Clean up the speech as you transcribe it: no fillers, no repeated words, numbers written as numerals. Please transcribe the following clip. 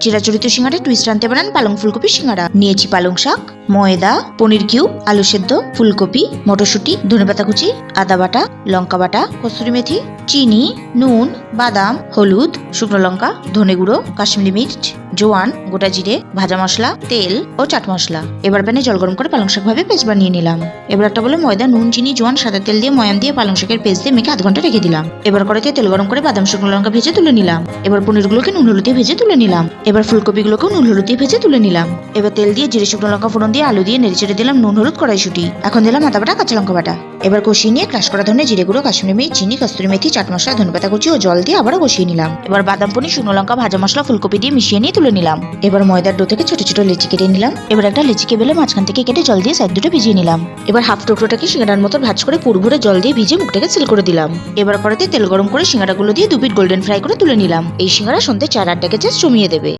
চিরাচরিত সিঙ্গাড়া টুইস্ট আনতে পারেন পালং ফুলকপি সিঙ্গাড়া। নিয়েছি পালং শাক, ময়দা, পনির কিউব, আলু সেদ্ধ, ফুলকপি, মটরশুঁটি, ধনেপাতা কুচি, আদা বাটা, লঙ্কা বাটা, কসুরি মেথি, চিনি, নুন, বাদাম, হলুদ, শুকনো লঙ্কা, ধনে গুঁড়ো, কাশ্মীরি মির্চ, জোয়ান, গোটা জিরে, ভাজা মশলা, তেল ও চাট মশলা। এবার প্যানে জল গরম করে পালং শাক ভাবে পেস্ট বানিয়ে নিলাম। এবার একটা বলে ময়দা, নুন, চিনি, জোয়ান, সাদা তেল দিয়ে ময়াম দিয়ে পালং শাকের পেস্ট দিয়ে মেখে আধ ঘন্টা রেখে দিলাম। এবার কড়াইতে তেল গরম করে বাদাম, শুকনো লঙ্কা ভেজে তুলে নিলাম। এবার পনিরগুলোকে নুন হলুদ দিয়ে ভেজে তুলে নিলাম। এবার ফুলকপিগুলোকেও নুন হলুদ দিয়ে ভেজে তুলে নিলাম। এবার তেল দিয়ে জিরে, শুকনো লঙ্কা ফোড়ন দিয়ে আলু দিয়ে নেড়ে চেড়ে দিলাম নুন হলুদ কড়াইশুঁটি। এখন দিলাম আদা বাটা, কাঁচা লঙ্কা বাটা। এবার কষিয়ে নিয়ে ক্রাশ করা ধনে জিরে গুঁড়ো, কাশ্মীরি মির্চ, চিনি, কস্তুরি মেথি, চাট মশলা, ধনেপাতা কুচি ও জল দিয়ে আবারও কষিয়ে নিলাম। এবার বাদাম, পনির, শুকনো লঙ্কা, ভাজা মশলা, ফুলকপি দিয়ে মিশিয়ে নিয়ে তুলে নিলাম। এবার ময়দার ডো থেকে ছোট ছোট লেচি কেটে নিলাম। এবার একটা লেচিকে বেলে মাঝখান থেকে কেটে জল দিয়ে সাইড দুটো ভিজিয়ে নিলাম। এবার হাফ টুকরোটাকে সিঙ্গাড়ার মতো ভাঁজ করে পুর ভরে জল দিয়ে ভিজে মুখটাকে সিল করে দিলাম। এবার কড়াইতে তেল গরম করে সিঙ্গাড়াগুলো দিয়ে 2 পিঠ গোল্ডেন ফ্রাই করে তুলে নিলাম। এই সিঙ্গাড়া সন্ধ্যে 4-8 টাকে জাস্ট জমিয়ে দেবে।